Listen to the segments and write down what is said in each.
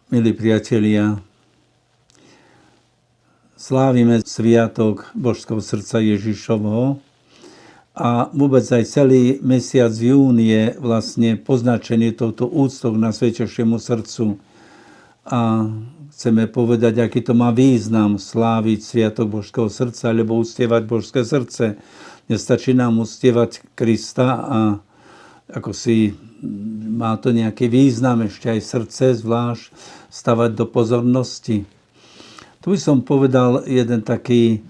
Milí priatelia, slávime sviatok Božského srdca Ježišovho a vôbec aj celý mesiac jún je vlastne poznačený touto úctou k Najsvätejšiemu srdcu. A chceme povedať, aký to má význam sláviť sviatok Božského srdca, alebo uctievať Božské srdce. Nestačí nám uctievať Krista a ako si má to nejaký význam, ešte aj srdce zvlášť stavať do pozornosti. Tu by som povedal jeden taký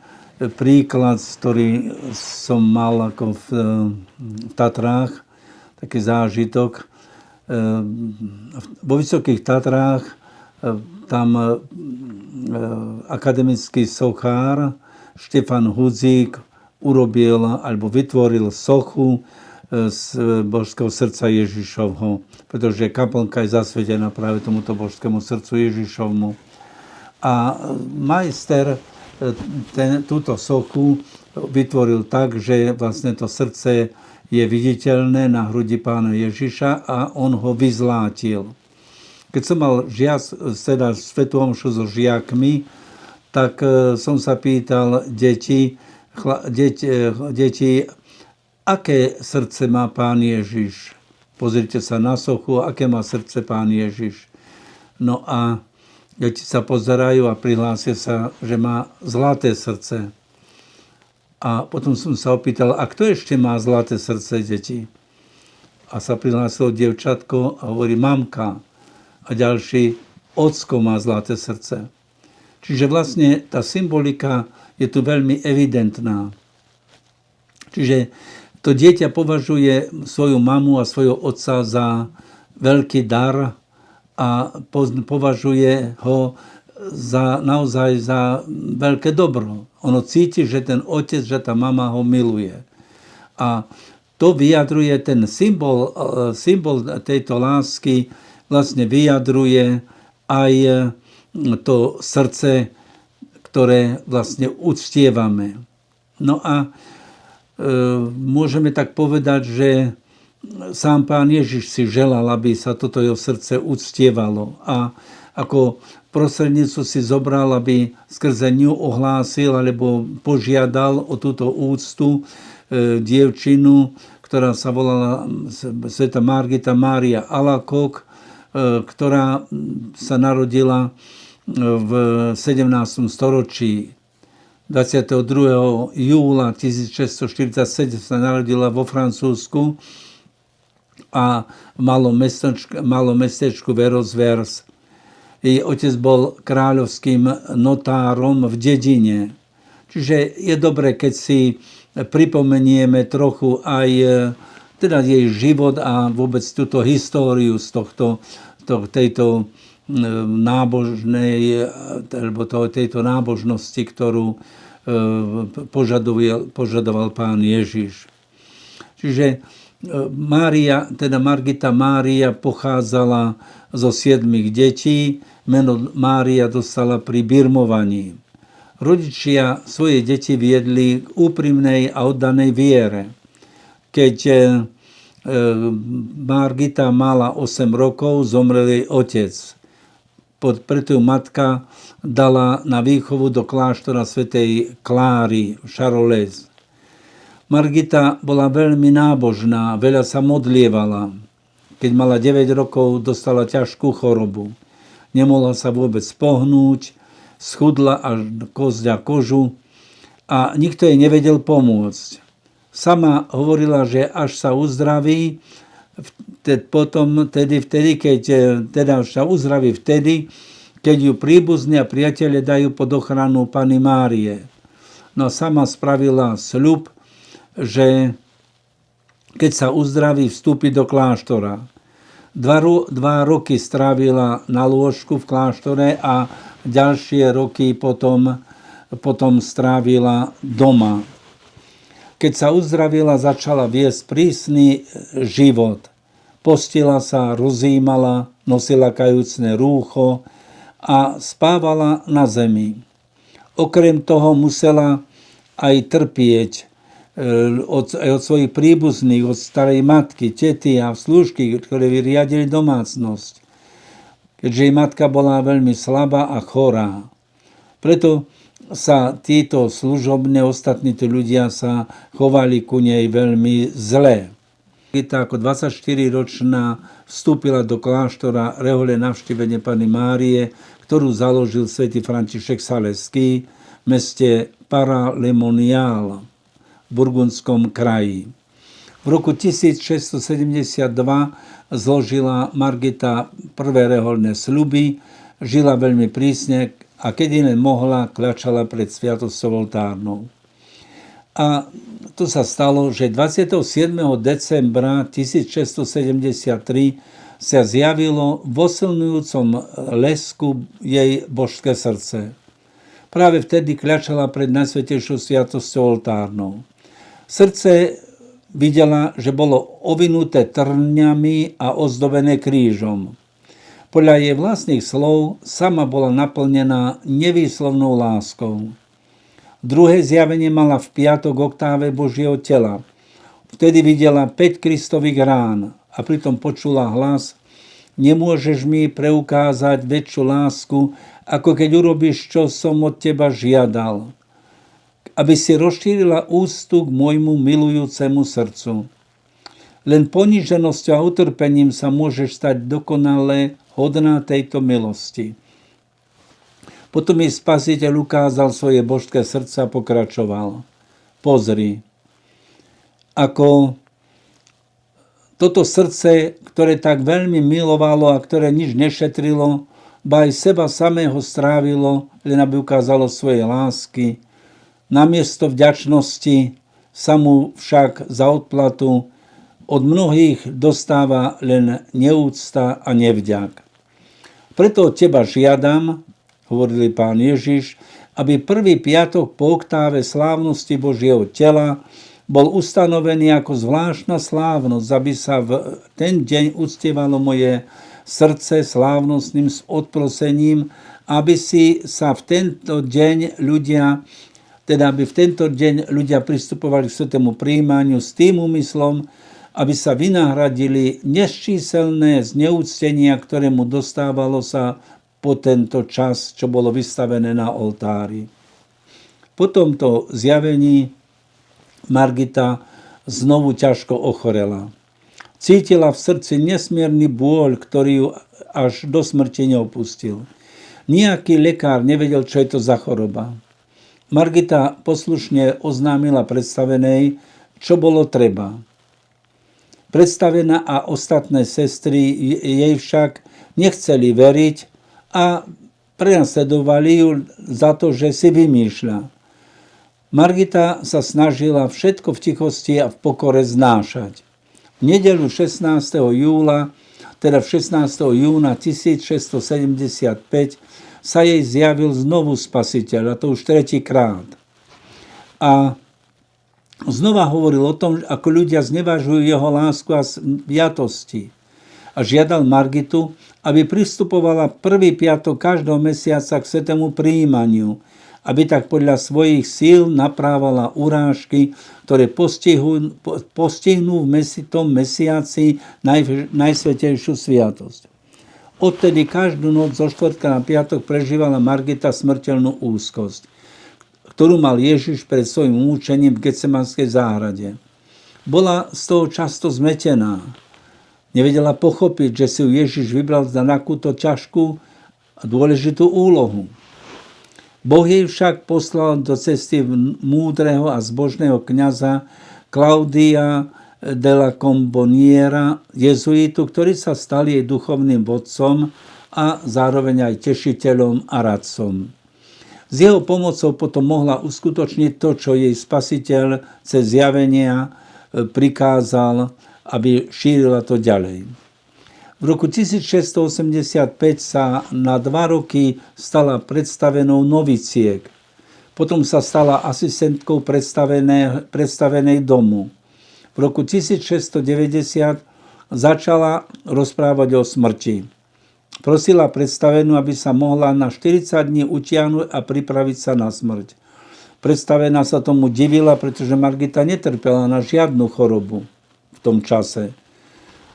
príklad, ktorý som mal ako v Tatrách, taký zážitok. Vo Vysokých Tatrách tam akademický sochár Štefan Hudzík urobil alebo vytvoril sochu z Božského srdca Ježišovho, pretože kaplnka je zasvetená práve tomuto Božskému srdcu Ježišovmu. A majster túto sochu vytvoril tak, že vlastne to srdce je viditeľné na hrudi Pána Ježiša a on ho vyzlátil. Keď som mal svätú omšu so žiakmi, tak som sa pýtal deti, aké srdce má Pán Ježiš. Pozrite sa na sochu, aké má srdce Pán Ježiš. No a deti sa pozerajú a prihlásia sa, že má zlaté srdce. A potom som sa opýtal, a kto ešte má zlaté srdce, deti? A sa prihlásilo dievčatko a hovorí mamka. A ďalší, ocko má zlaté srdce. Čiže vlastne tá symbolika je tu veľmi evidentná. Čiže to dieťa považuje svoju mamu a svojho otca za veľký dar a považuje ho naozaj za veľké dobro. Ono cíti, že ten otec, že tá mama ho miluje. A to vyjadruje ten symbol tejto lásky, vlastne vyjadruje aj to srdce, ktoré vlastne uctievame. No a môžeme tak povedať, že sám Pán Ježiš si želal, aby sa toto jeho srdce uctievalo. A ako prostredníctvo si zobral, aby skrze ňu ohlásil alebo požiadal o túto úctu dievčinu, ktorá sa volala svätá Margita Mária Alacoque, ktorá sa narodila v 17. storočí. 22. júla 1647 sa narodila vo Francúzsku a v malom mestečku Verozvers. Jej otec bol kráľovským notárom v dedine. Čiže je dobre, keď si pripomenieme trochu aj teda jej život a vôbec túto históriu z tejto nábožnej, alebo tejto nábožnosti, ktorú požadoval Pán Ježiš. Čiže Margita Mária pochádzala zo 7 detí, meno Mária dostala pri birmovaní. Rodičia svoje deti viedli k úprimnej a oddanej viere. Keď Margita mala 8 rokov, zomrel jej otec. Preto ju matka dala na výchovu do kláštora svätej Kláry v Charolais. Margita bola veľmi nábožná, veľa sa modlievala. Keď mala 9 rokov, dostala ťažkú chorobu. Nemohla sa vôbec pohnúť, schudla až kosť a kožu a nikto jej nevedel pomôcť. Sama hovorila, že až sa uzdraví, keď ju príbuzní a priatelia dajú pod ochranu Panny Márie. No a sama spravila sľub, že keď sa uzdraví, vstúpi do kláštora. 2 roky strávila na lôžku v kláštore a ďalšie roky potom strávila doma. Keď sa uzdravila, začala viesť prísny život. Postila sa, rozjímala, nosila kajúcne rúcho a spávala na zemi. Okrem toho musela aj trpieť od svojich príbuzných, od starej matky, tety a slúžky, ktoré vyriadili domácnosť. keďže jej matka bola veľmi slabá a chorá. Preto sa títo služobné, ostatní tí ľudia sa chovali ku nej veľmi zle. Margita ako 24-ročná vstúpila do kláštora rehole navštívenie Panny Márie, ktorú založil svätý František Saleský v meste Paralemonial v Burgundskom kraji. V roku 1672 zložila Margita prvé reholné sľuby, žila veľmi prísne a keď len mohla, kľačala pred sviatosťou oltárnou. A to sa stalo, že 27. decembra 1673 sa zjavilo v osilňujúcom lesku jej božské srdce. Práve vtedy kľačala pred najsvätejšou sviatosťou oltárnou. Srdce videla, že bolo ovinuté trňami a ozdobené krížom. Podľa jej vlastných slov sama bola naplnená nevýslovnou láskou. Druhé zjavenie mala v piatok oktáve Božieho tela. Vtedy videla 5 Kristových rán a pritom počula hlas: nemôžeš mi preukázať väčšiu lásku, ako keď urobíš, čo som od teba žiadal, aby si rozšírila úctu k môjmu milujúcemu srdcu. Len poníženosťou a utrpením sa môžeš stať dokonale hodná tejto milosti. Potom jej Spasiteľ ukázal svoje božské srdce a pokračoval: pozri, ako toto srdce, ktoré tak veľmi milovalo a ktoré nič nešetrilo, ba aj seba samého strávilo, len aby ukázalo svoje lásky, namiesto vďačnosti sa mu však za odplatu od mnohých dostáva len neúcta a nevďak. Preto od teba žiadam, hovorili Pán Ježiš, aby prvý piatok po oktáve slávnosti Božieho tela bol ustanovený ako zvláštna slávnosť, aby sa v ten deň uctievalo moje srdce slávnostným odprosením, aby si sa v tento deň aby v tento deň ľudia pristupovali k svätému prijímaniu s tým úmyslom, aby sa vynahradili nesčíselné zneúctenia, ktoré mu dostávalo sa po tento čas, čo bolo vystavené na oltári. Po tomto zjavení Margita znovu ťažko ochorela. Cítila v srdci nesmierny bôľ, ktorý ju až do smrti neopustil. Nijaký lekár nevedel, čo je to za choroba. Margita poslušne oznámila predstavenej, čo bolo treba. Predstavená a ostatné sestry jej však nechceli veriť a prenasledovali ju za to, že si vymýšľa. Margita sa snažila všetko v tichosti a v pokore znášať. V nedeľu 16. júna 1675 sa jej zjavil znovu Spasiteľ, a to už tretíkrát. A znova hovoril o tom, ako ľudia znevažujú jeho lásku a sviatosti. A žiadal Margitu, aby pristupovala prvý piatok každého mesiaca k svätému prijímaniu, aby tak podľa svojich síl naprávala urážky, ktoré postihnú v tom mesiaci najsvätejšiu sviatosť. Odtedy každú noc zo štvrtka na piatok prežívala Margita smrteľnú úzkosť, ktorú mal Ježiš pred svojím mučením v Getsemanskej záhrade. Bola z toho často zmetená. Nevedela pochopiť, že si ju Ježiš vybral za takúto ťažkú a dôležitú úlohu. Boh jej však poslal do cesty múdreho a zbožného kňaza Claudia de la Comboniera, jezuitu, ktorý sa stal jej duchovným vodcom a zároveň aj tešiteľom a radcom. S jeho pomocou potom mohla uskutočniť to, čo jej Spasiteľ cez zjavenia prikázal, aby šírila to ďalej. V roku 1685 sa na 2 roky stala predstavenou noviciek. Potom sa stala asistentkou predstavenej domu. V roku 1690 začala rozprávať o smrti. Prosila predstavenú, aby sa mohla na 40 dní utiahnuť a pripraviť sa na smrť. Predstavená sa tomu divila, pretože Margita netrpela na žiadnu chorobu v tom čase.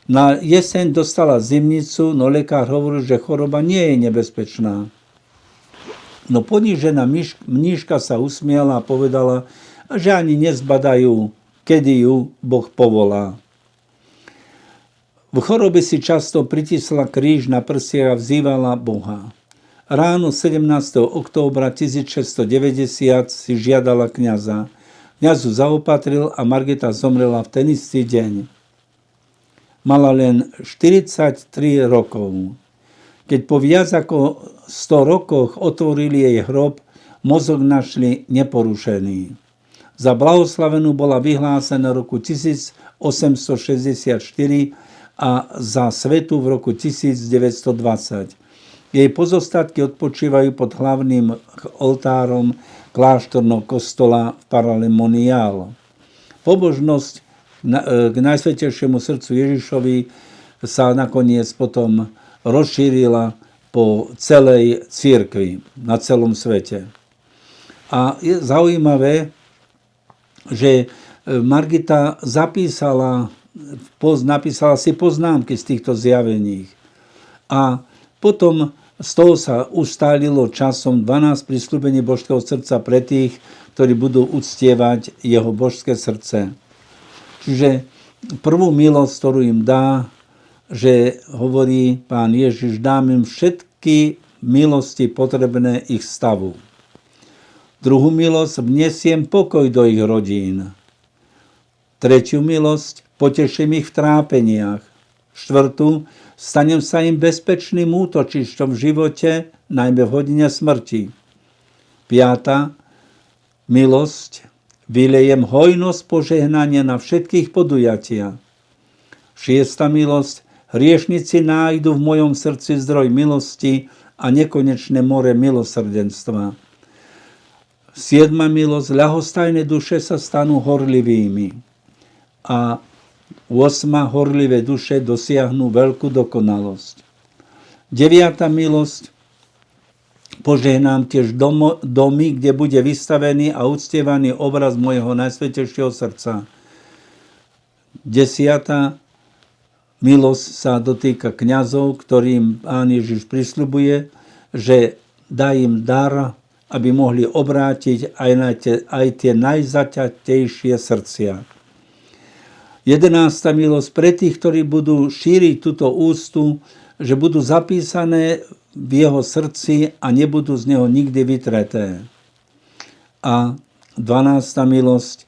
Na jeseň dostala zimnicu, no lekár hovoril, že choroba nie je nebezpečná. No ponížená mníška sa usmiala a povedala, že ani nezbadajú, kedy ju Boh povolá. V chorobe si často pritisla kríž na prsiach a vzývala Boha. Ráno 17. októbra 1690 si žiadala kňaza. Kňaz ju zaopatril a Margita zomrela v ten istý deň. Mala len 43 rokov. Keď po viac ako 100 rokoch otvorili jej hrob, mozog našli neporušený. Za blahoslavenú bola vyhlásená v roku 1864 a za svetu v roku 1920. Jej pozostatky odpočívajú pod hlavným oltárom kláštorného kostola v Paralemoniál. Pobožnosť k Najsvätejšiemu srdcu Ježišovi sa nakoniec potom rozšírila po celej cirkvi, na celom svete. A je zaujímavé, že Margita napísala si poznámky z týchto zjavení. A potom z toho sa ustálilo časom 12 prisľúbení božského srdca pre tých, ktorí budú uctievať jeho božské srdce. Čiže prvú milosť, ktorú im dá, že hovorí Pán Ježiš, dám im všetky milosti potrebné ich stavu. Druhú milosť, vnesiem pokoj do ich rodín. Tretiu milosť, poteším ich v trápeniach. Štvrtú, stanem sa im bezpečným útočišťom v živote, najmä v hodine smrti. Piata milosť, vylejem hojnosť požehnania na všetkých podujatiach. Šiesta milosť, hriešnici nájdu v mojom srdci zdroj milosti a nekonečné more milosrdenstva. Siedma milosť, ľahostajné duše sa stanú horlivými. A 8. horlivé duše dosiahnu veľkú dokonalosť. 9. milosť, požehnám tiež domy, kde bude vystavený a uctievaný obraz mojho Najsvätejšieho srdca. 10. milosť sa dotýka kňazov, ktorým Pán Ježiš prisľubuje, že dá im dar, aby mohli obrátiť aj tie najzaťatejšie srdcia. 11. milosť pre tých, ktorí budú šíriť túto úctu, že budú zapísané v jeho srdci a nebudú z neho nikdy vytreté. A 12. milosť,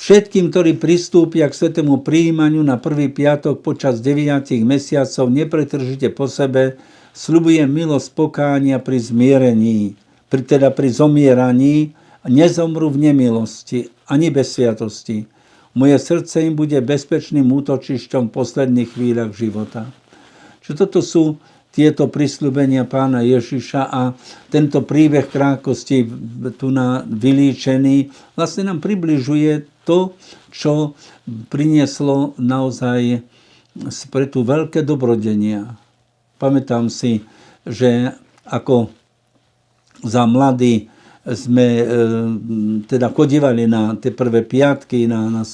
všetkým, ktorí pristúpia k svätému prijímaniu na prvý piatok počas 9 mesiacov nepretržite po sebe, sľubujem milosť pokánia pri zmierení, teda pri zomieraní, nezomru v nemilosti ani bez sviatosti. Moje srdce im bude bezpečným útočišťom v posledných chvíľach života. Čo toto sú tieto prisľúbenia Pána Ježiša a tento príbeh krátkosti tu na vylíčený vlastne nám približuje to, čo prinieslo naozaj pre tú veľké dobrodenia. Pamätám si, že ako za mladí sme teda chodívali na tie prvé piatky, na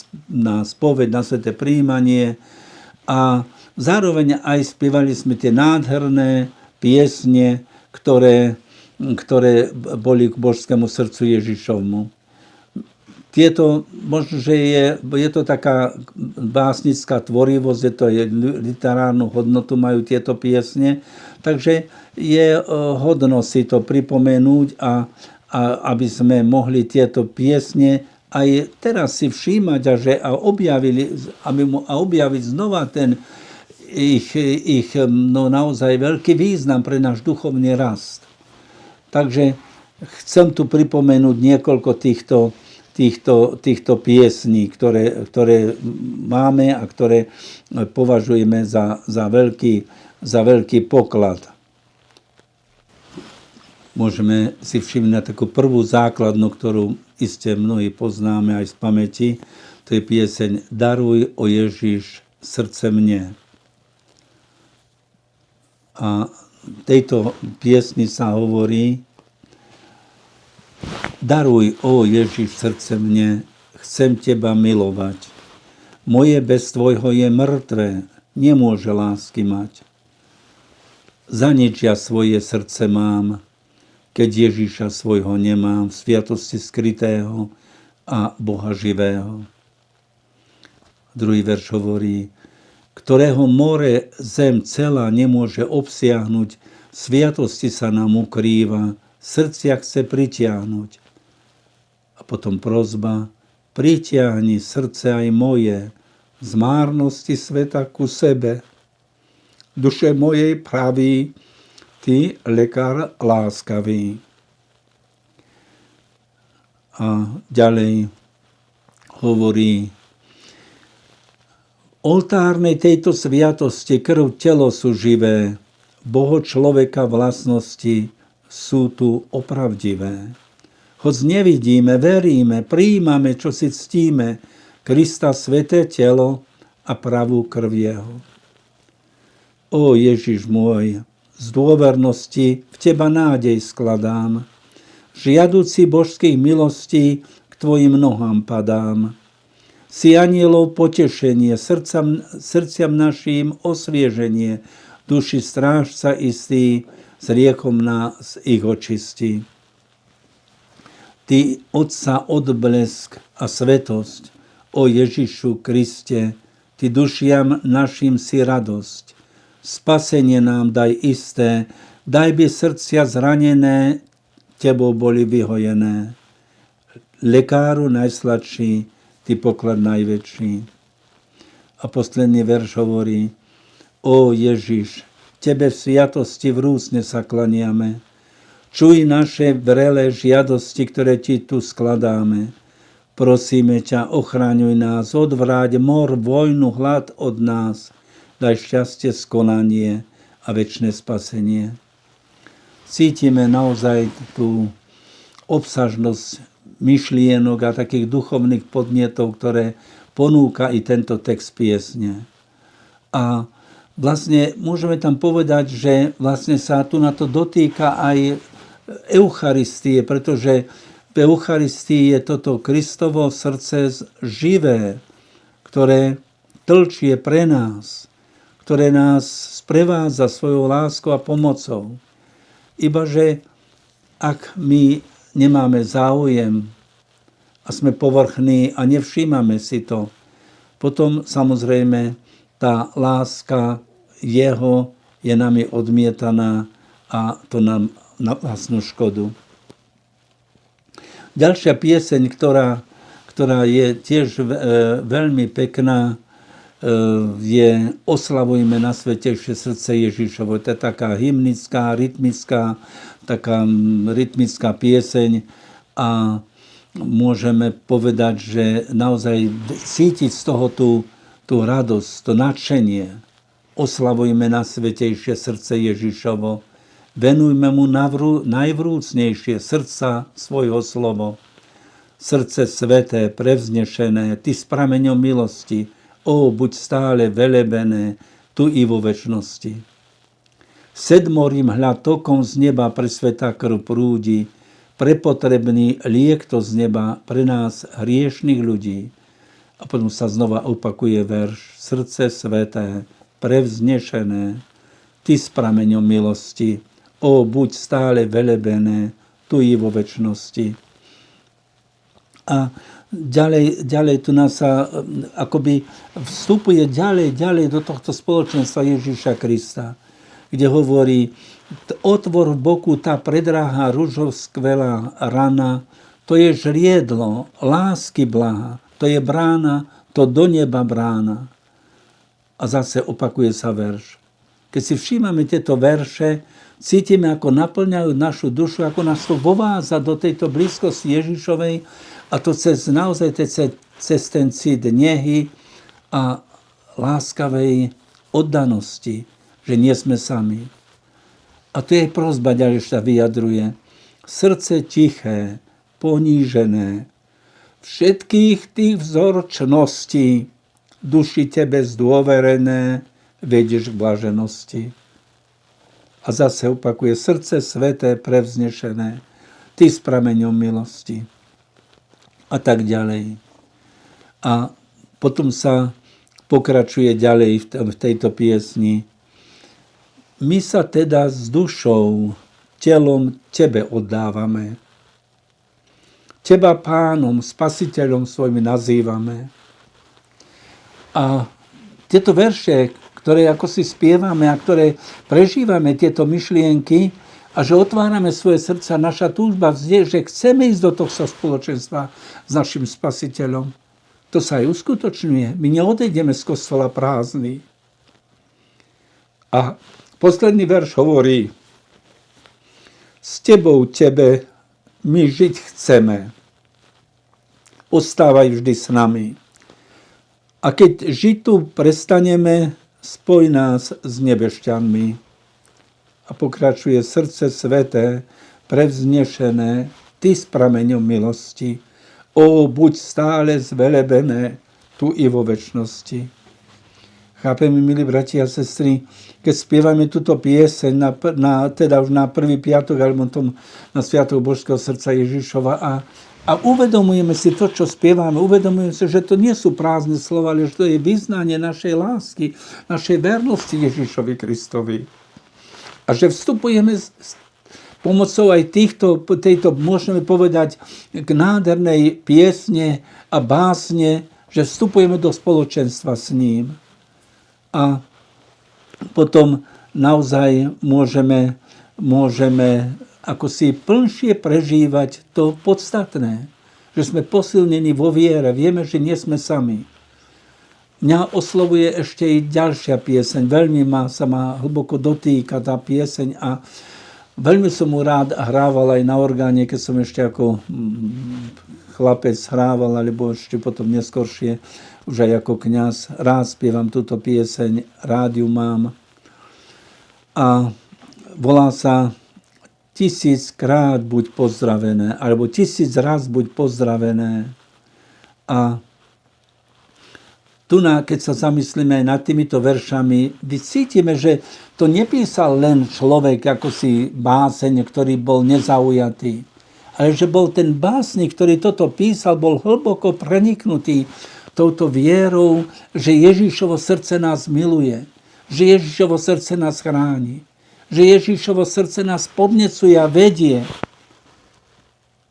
spoveď, na sväté prijímanie a zároveň aj spievali sme tie nádherné piesne, ktoré boli k božskému srdcu Ježišovmu. Tieto, možno, že je to taká básnická tvorivosť, je to literárnu hodnotu majú tieto piesne, takže je hodno si to pripomenúť a aby sme mohli tieto piesne aj teraz si všímať a objaviť znova ten ich naozaj veľký význam pre náš duchovný rast. Takže chcem tu pripomenúť niekoľko týchto piesní, ktoré máme a ktoré považujeme za veľký poklad. Môžeme si všimnúť takú prvú základnú, ktorú iste mnohí poznáme aj z pamäti. To je pieseň Daruj, o Ježiš, srdce mne. A v tejto piesni sa hovorí: Daruj, o Ježiš, srdce mne, chcem teba milovať. Moje bez tvojho je mŕtve, nemôže lásky mať. Za nič ja svoje srdce mám, keď Ježiša svojho nemám v sviatosti skrytého a Boha živého. Druhý verš hovorí, ktorého more zem celá nemôže obsiahnuť, v sviatosti sa nám ukrýva, srdcia chce pritiahnuť. A potom prosba, pritiahni srdce aj moje, z márnosti sveta ku sebe. Duše mojej praví, ty lekár láskavý. A ďalej hovorí, oltárnej tejto sviatosti krv, telo sú živé, Boho človeka vlastnosti sú tu opravdivé. Hoď nevidíme, veríme, prijímame, čo si ctíme, Krista sveté telo a pravú krv jeho. Ó Ježiš môj, z dôvernosti v teba nádej skladám, žiaduci božských milostí k tvojim nohám padám. Si anielov potešenie, srdciam našim osvieženie, duši strážca istý, s riekom nás ich očistí. Ty, Otca odblesk a svetosť, o Ježišu Kriste, ty dušiam našim si radosť. Spasenie nám daj isté, daj by srdcia zranené, tebou boli vyhojené. Lekáru najsladší, ty poklad najväčší. A posledný verš hovorí, ó Ježiš, tebe v sviatosti vrúcne sa klaniame. Čuj naše vrelé žiadosti, ktoré ti tu skladáme. Prosíme ťa, ochraňuj nás, odvráť mor, vojnu, hlad od nás. Daj šťastie, skonanie a večné spasenie. Cítime naozaj tú obsažnosť myšlienok a takých duchovných podnetov, ktoré ponúka i tento text piesne. A vlastne môžeme tam povedať, že vlastne sa tu na to dotýka aj Eucharistie, pretože v Eucharistii je toto Kristovo srdce živé, ktoré tlčie pre nás, ktoré nás sprevádza svojou láskou a pomocou. Ibaže ak my nemáme záujem a sme povrchní a nevšímame si to, potom samozrejme tá láska jeho je nami odmietaná a to nám na vlastnú škodu. Ďalšia pieseň, ktorá je tiež veľmi pekná, je Oslavujme na svätejšie srdce Ježišovo. To je taká hymnická, rytmická pieseň a môžeme povedať, že naozaj cítiť z toho tú radosť, to nadšenie. Oslavujme na svätejšie srdce Ježišovo. Venujme mu najvrúcnejšie srdca svojho slovo. Srdce sveté, prevznešené, ty s prameňom milosti, buď stále velebené, tu i vo večnosti. Sedmorím hľad tokom z neba pre svätá krv prúdi, prepotrebný liek to z neba pre nás hriešných ľudí. A potom sa znova opakuje verš. Srdce sveté, prevznešené, ty s prameňom milosti, buď stále velebené, tu i vo večnosti. A ďalej tu nás sa akoby vstupuje ďalej do tohto spoločenstva Ježiša Krista, kde hovorí, otvor v boku tá predráha ružov skvelá rana, to je žriedlo lásky blaha, to je brána, to do neba brána. A zase opakuje sa verš. Keď si všímame tieto verše, cítime, ako naplňajú našu dušu, ako nás to vováza do tejto blízkosti Ježišovej a to cez ten cit nehy a láskavej oddanosti, že nie sme sami. A to je prosba, ďalej sa vyjadruje. Srdce tiché, ponížené, všetkých tých vzorčností, duši tebe zdôverené, vedieš k blaženosti. A zase opakuje, srdce sveté, prevznešené, ty s prameňom milosti. A tak ďalej. A potom sa pokračuje ďalej v tejto piesni. My sa teda s dušou, telom tebe oddávame. Teba pánom, spasiteľom svojim nazývame. A tieto verše, ktoré ako si spievame a ktoré prežívame tieto myšlienky a že otvárame svoje srdca, naša túžba vznie, že chceme ísť do tohto spoločenstva s našim spasiteľom. To sa aj uskutočňuje. My neodejdeme z kostola prázdny. A posledný verš hovorí: s tebou, tebe, my žiť chceme. Ostávaj vždy s nami. A keď žiť tu prestaneme, spoj nás s nebešťanmi. A pokračuje: srdce sveté, prevznešené, ty s prameňom milosti. O, buď stále zvelebené, tu i vo večnosti. Chápeme, milí bratia a sestry, keď spievame túto pieseň teda už na prvý piatok alebo na Sviatok Božského srdca Ježišova a uvedomujeme si to, čo spievame, uvedomujeme si, že to nie sú prázdne slova, ale že to je vyznanie našej lásky, našej vernosti Ježišovi Kristovi. A že vstupujeme pomocou aj tejto, môžeme povedať, k nádhernej piesne a básne, že vstupujeme do spoločenstva s ním. A potom naozaj môžeme ako si plnšie prežívať to podstatné, že sme posilnení vo viere, vieme, že nie sme sami. Mňa oslovuje ešte i ďalšia pieseň, veľmi sa ma hlboko dotýka tá pieseň a veľmi som mu rád hrával aj na orgáne, keď som ešte ako chlapec hrával, alebo ešte potom neskoršie, už aj ako kňaz. Rád spievam túto pieseň, rád ju mám. A volá sa 1000-krát buď pozdravené, alebo 1000 raz buď pozdravené. A tu, keď sa zamyslíme aj nad týmito veršami, cítime, že to nepísal len človek, ako si báseň, ktorý bol nezaujatý, ale že bol ten básnik, ktorý toto písal, bol hlboko preniknutý touto vierou, že Ježišovo srdce nás miluje, že Ježišovo srdce nás chráni, že Ježišovo srdce nás podnecuje a vedie.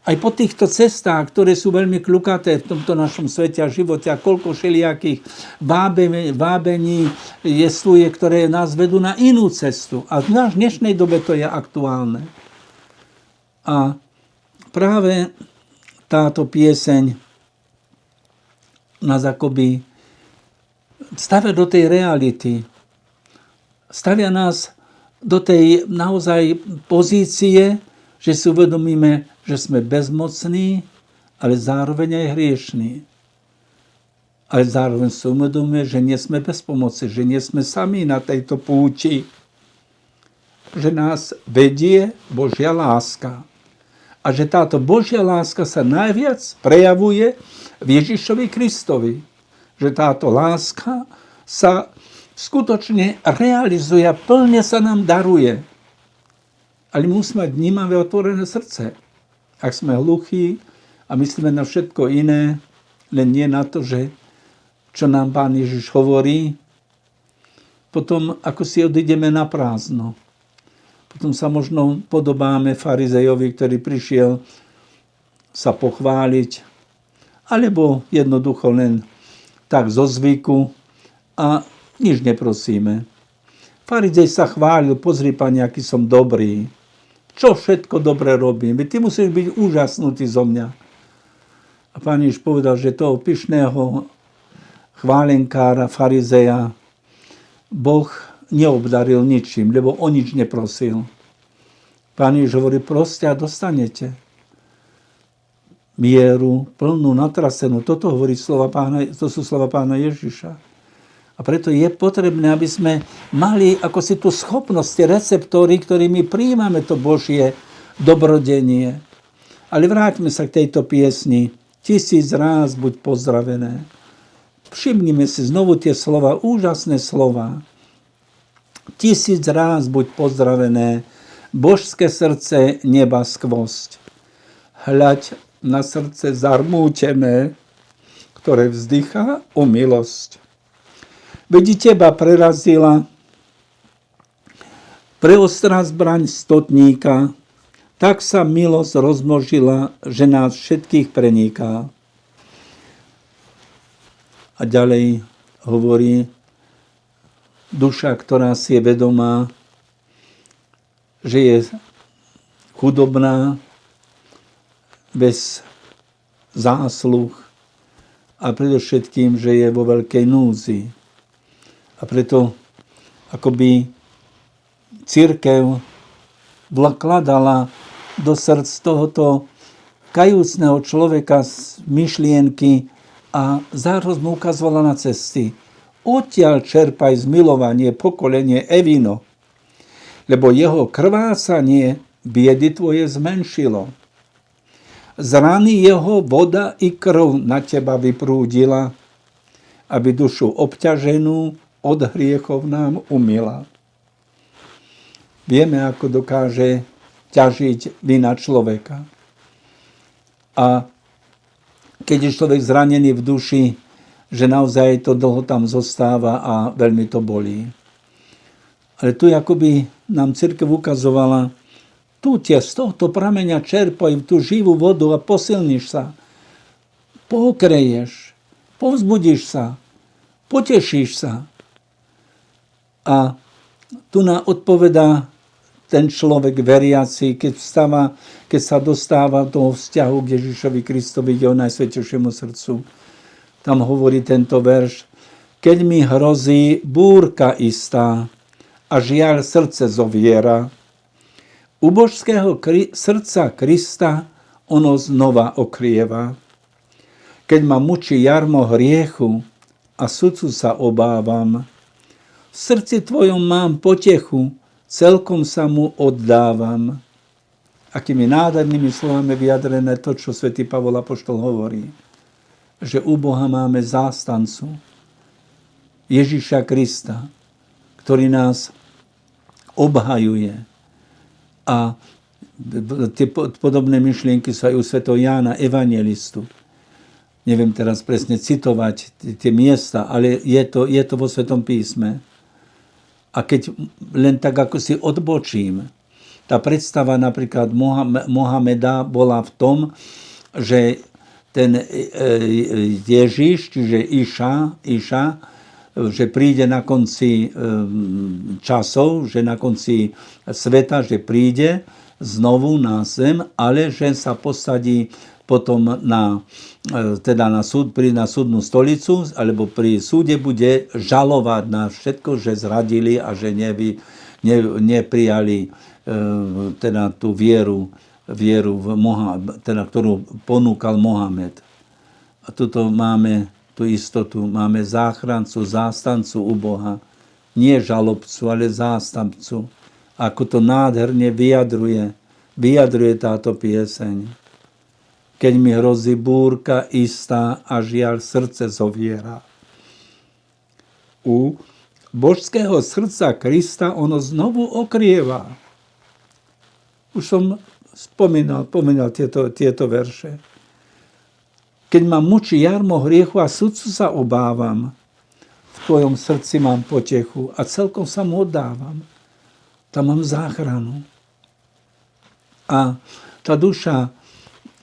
Aj po týchto cestách, ktoré sú veľmi kľukaté v tomto našom svete a živote a koľko všelijakých vábení jestvuje, ktoré nás vedú na inú cestu. A v dnešnej dobe to je aktuálne. A práve táto pieseň nás akoby stavia do tej reality. Stavia nás do tej naozaj pozície, že si uvedomíme, že sme bezmocní, ale zároveň aj hriešní. Ale zároveň si uvedomíme, že nie sme bez pomoci, že nie sme sami na tejto púti. Že nás vedie Božia láska. A že táto Božia láska sa najviac prejavuje v Ježišovi Kristovi. Že táto láska sa skutočne realizuje a plne sa nám daruje. Ale musíme mať vnímavé otvorené srdce. Ak sme hluchí a myslíme na všetko iné, len nie na to, že čo nám Pán Ježiš hovorí, potom ako si odídeme na prázdno. Potom sa možno podobáme farizejovi, ktorý prišiel sa pochváliť, alebo jednoducho len tak zo zvyku a nič neprosíme. Farizej sa chválil: pozri, Pane, aký som dobrý. Čo všetko dobre robím? Ty musíš byť úžasnutý zo mňa. A Pán Ježiš povedal, že toho pyšného chválenkára, farizeja, Boh neobdaril ničím, lebo o nič neprosil. Pán Ježiš hovorí: proste a dostanete mieru, plnú, natrasenú. Toto sú slova Pána Ježiša. A preto je potrebné, aby sme mali ako si tú schopnosť, tie receptory, ktorými prijímame to Božie dobrodenie. Ale vráťme sa k tejto piesni. 1000 ráz buď pozdravené. Všimnime si znovu tie slova, úžasné slova. 1000 ráz buď pozdravené, božské srdce neba skvosť. Hľaď na srdce zarmútené, ktoré vzdychá o milosť. Veď teba prerazila preostrá zbraň stotníka, tak sa milosť rozmnožila, že nás všetkých preniká. A ďalej hovorí, duša, ktorá si je vedomá, že je chudobná, bez zásluh a predovšetkým, že je vo veľkej núzi. A preto akoby cirkev vkladala do srdc tohoto kajúcneho človeka myšlienky a zároveň mu ukazovala na cesty. Odtiaľ čerpaj zmilovanie, pokolenie Evino, lebo jeho krvácanie biedy tvoje zmenšilo. Z rany jeho voda i krv na teba vyprúdila, aby dušu obťaženú od hriechov nám umila. Vieme, ako dokáže ťažiť vina človeka. A keď je človek zranený v duši, že naozaj to dlho tam zostáva a veľmi to bolí. Ale tu akoby nám cirkev ukazovala, tu z tohto prameňa čerpaj tú živú vodu a posilníš sa. Pokreješ, povzbudíš sa, potešíš sa. A tu nám odpovedá ten človek veriaci, keď sa dostáva do toho vzťahu k Ježišovi Kristovi, jeho najsvätejšiemu srdcu. Tam hovorí tento verš. Keď mi hrozí búrka istá a žiaľ srdce zoviera, u božského srdca Krista ono znova okrieva. Keď ma mučí jarmo hriechu a sudcu sa obávam, v srdci tvojom mám potechu, celkom sa mu oddávam. Akými nádhernými slovami vyjadrené to, čo svätý Pavol apoštol hovorí. Že u Boha máme zástancu Ježiša Krista, ktorý nás obhajuje. A tie podobné myšlienky sú aj u svätého Jána Evangelistu. Neviem teraz presne citovať tie miesta, ale je to vo Svätom písme. A keď len tak, ako si odbočím, tá predstava napríklad Mohameda bola v tom, že ten Ježiš, čiže Iša, že príde na konci časov, že na konci sveta, že príde znovu na zem, ale že sa posadí potom na súdnu stolicu, alebo pri súde bude žalovať na všetko, že zradili a že neprijali teda tú vieru ktorú ponúkal Mohamed. A tuto máme tú istotu, máme záchrancu, zástancu u Boha. Nie žalobcu, ale zástancu. Ako to nádherne vyjadruje táto pieseň. Keď mi hrozí búrka istá a žiaľ srdce zoviera. U božského srdca Krista ono znovu okrieva. Už som spomínal tieto verše. Keď ma mučí jarmo hriechu a sudcu sa obávam, v tvojom srdci mám potechu a celkom sa mu oddávam. Tam mám záchranu. A tá duša,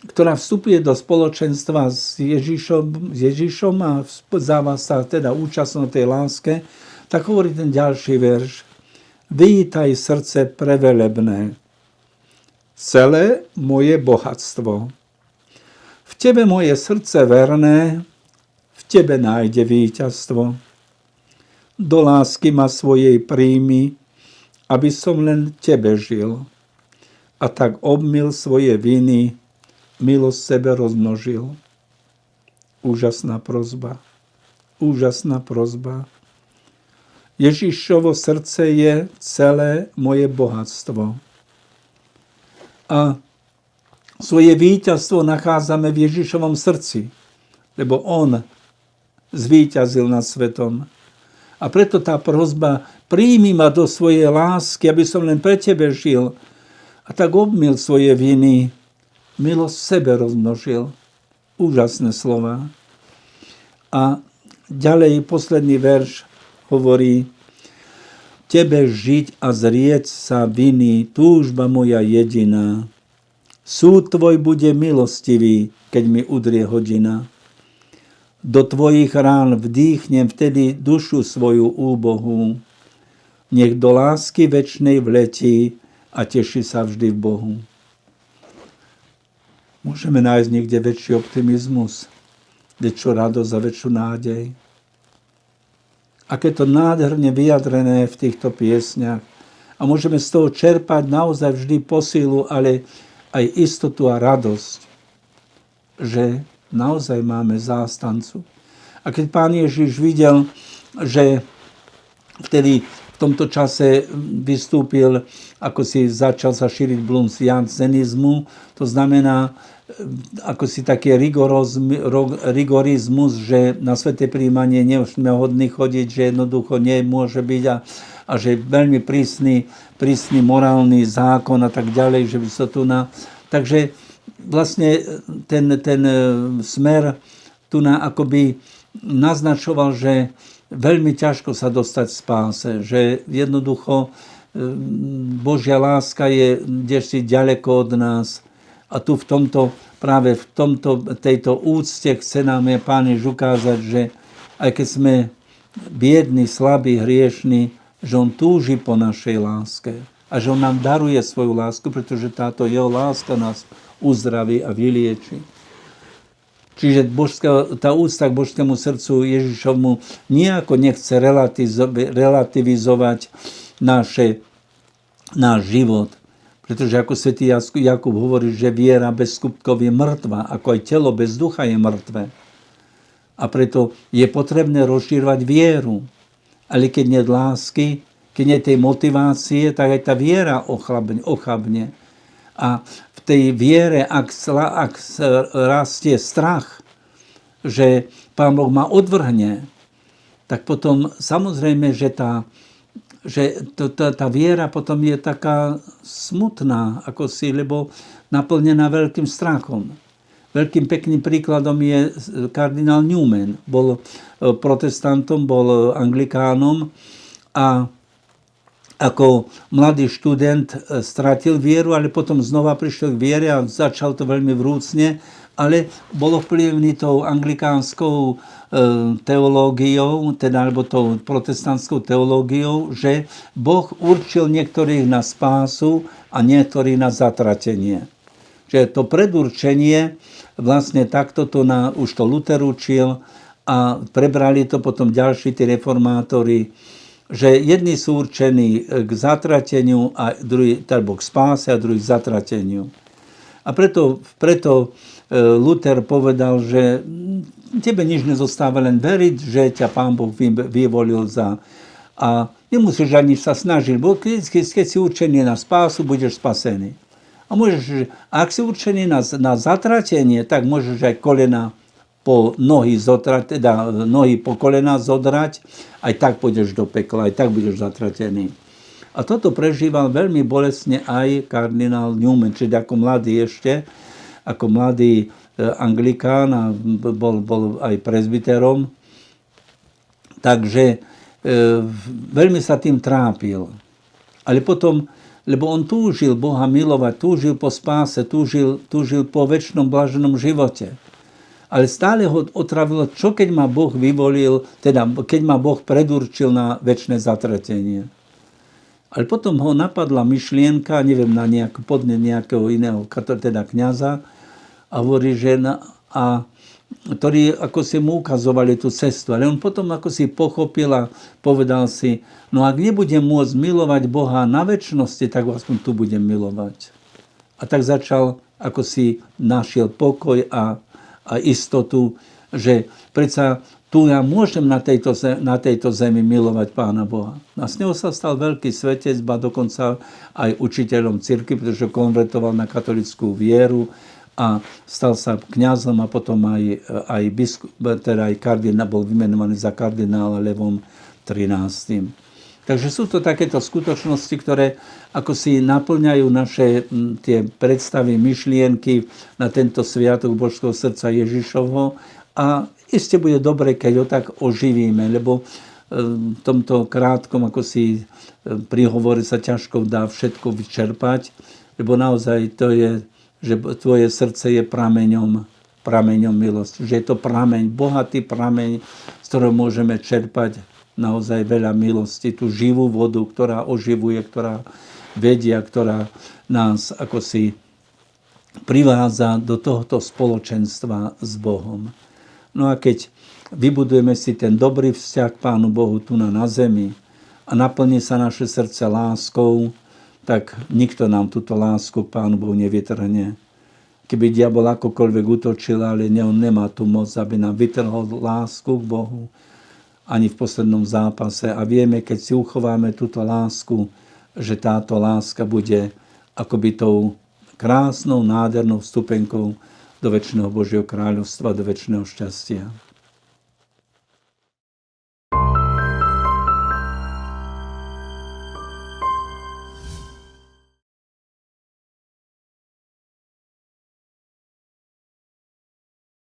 ktorá vstupuje do spoločenstva s Ježišom a záva sa teda účastnou tej láske, tak hovorí ten ďalší verš. Vítaj srdce prevelebné, celé moje bohatstvo. V tebe moje srdce verné, v tebe nájde víťazstvo. Do lásky ma svojej príjmi, aby som len tebe žil. A tak obmyl svoje viny, milosť sebe rozmnožil. Úžasná prosba. Úžasná prosba. Ježišovo srdce je celé moje bohatstvo. A svoje víťazstvo nachádzame v Ježišovom srdci, lebo on zvíťazil nad svetom. A preto tá prosba, príjmi ma do svojej lásky, aby som len pre tebe žil. A tak obmyl svoje viny, milosť sebe rozmnožil. Úžasné slova. A ďalej posledný verš hovorí: Tebe žiť a zrieť sa viny, túžba moja jediná. Súd tvoj bude milostivý, keď mi udrie hodina. Do tvojich rán vdýchnem vtedy dušu svoju úbohú. Nech do lásky večnej vletí a teší sa vždy v Bohu. Môžeme nájsť niekde väčší optimizmus, väčšiu radosť a väčšiu nádej. Aké to nádherne vyjadrené v týchto piesňach. A môžeme z toho čerpať naozaj vždy posílu, ale aj istotu a radosť, že naozaj máme zástancu. A keď Pán Ježiš videl, že vtedy v tomto čase vystúpil, ako si začal sa šíriť blúd jansenizmu, to znamená ako si taký rigorizmus, že na sväté prijímanie nemusíme hodný chodiť, že jednoducho nemôže byť a že veľmi prísny morálny zákon a tak ďalej, že by sa tu Takže vlastne ten smer tu akoby naznačoval, že veľmi ťažko sa dostať v spáse, že jednoducho Božia láska je kdesi ďaleko od nás. A tu práve v tejto úcte chce nám Pán Ježiš ukázať, že aj keď sme biední, slabí, hriešní, že on túži po našej láske. A že on nám daruje svoju lásku, pretože táto jeho láska nás uzdraví a vylieči. Čiže tá úcta k božskému srdcu Ježišovmu nejako nechce relativizovať náš život. Pretože ako svätý Jakub hovorí, že viera bez skutkov je mŕtva, ako aj telo bez ducha je mŕtve. A preto je potrebné rozšírovať vieru. Ale keď nie lásky, keď nie tej motivácie, tak aj tá viera ochabne. A v tej viere, ak rastie strach, že Pán Boh ma odvrhne, tak potom samozrejme, že tá viera potom je taká smutná, lebo naplnená veľkým strachom. Veľkým pekným príkladom je kardinál Newman. Bol protestantom, bol anglikánom a ako mladý študent stratil vieru, ale potom znova prišiel k viere a začal to veľmi vrúcne, ale bolo vplyvný tou anglikánskou teológiou, alebo tou protestantskou teológiou, že Boh určil niektorých na spásu a niektorých na zatratenie. Čiže to predurčenie vlastne takto už to Luther učil a prebrali to potom ďalší tí reformátori, že jedni sú určení k zatrateniu a druhý k spáse a druhý k zatrateniu. A preto Luther povedal, že tebe nič nezostáva, len veriť, že ťa Pán Boh vyvolil a nemusíš ani sa snažiť, bo keď si určený na spásu, budeš spasený. A ak si určený na zatratenie, tak môžeš aj kolena po nohy zodrať, teda nohy po kolena zodrať, aj tak pôjdeš do pekla, aj tak budeš zatratený. A toto prežíval veľmi bolestne aj kardinál Newman, čiže ako mladý anglikán a bol aj prezbiterom. Takže veľmi sa tým trápil. Ale potom, lebo on túžil Boha milovať, túžil po spáse, túžil po večnom blaženom živote. Ale stále ho otravilo, čo keď ma Boh vyvolil, teda keď ma Boh predurčil na večné zatratenie. Ale potom ho napadla myšlienka, neviem, na podnet nejakého iného kňaza, a hovorí, že ktorí ako si mu ukazovali tú cestu. Ale on potom ako si pochopil a povedal si, no ak nebudem môcť milovať Boha na večnosti, tak aspoň tu budem milovať. A tak začal, ako si našiel pokoj a istotu, že predsa tu ja môžem na tejto zemi milovať Pána Boha. A z neho sa stal veľký svetec, ba dokonca aj učiteľom cirkvi, pretože konvertoval na katolickú vieru a stal sa kňazom a potom aj biskup, teda aj kardinál, bol vymenovaný za kardinála Levom XIII. Takže sú to takéto skutočnosti, ktoré ako si naplňajú naše tie predstavy, myšlienky na tento sviatok Božského srdca Ježišovho a iste bude dobre, keď ho tak oživíme, lebo v tomto krátkom, ako si príhovore sa ťažko dá všetko vyčerpať, lebo naozaj to je, že tvoje srdce je prameňom milosti. Že je to prameň, bohatý prameň, z ktorého môžeme čerpať naozaj veľa milosti. Tú živú vodu, ktorá oživuje, ktorá vedia, ktorá nás ako si privádza do tohto spoločenstva s Bohom. No a keď vybudujeme si ten dobrý vzťah k Pánu Bohu tu na zemi a naplní sa naše srdce láskou, tak nikto nám túto lásku k Pánu Bohu nevytrhne. Keby diabol akokoľvek útočil, ale on nemá tú moc, aby nám vytrhol lásku k Bohu ani v poslednom zápase. A vieme, keď si uchováme túto lásku, že táto láska bude akoby tou krásnou, nádhernou vstupenkou do večného Božieho kráľovstva, do večného šťastia.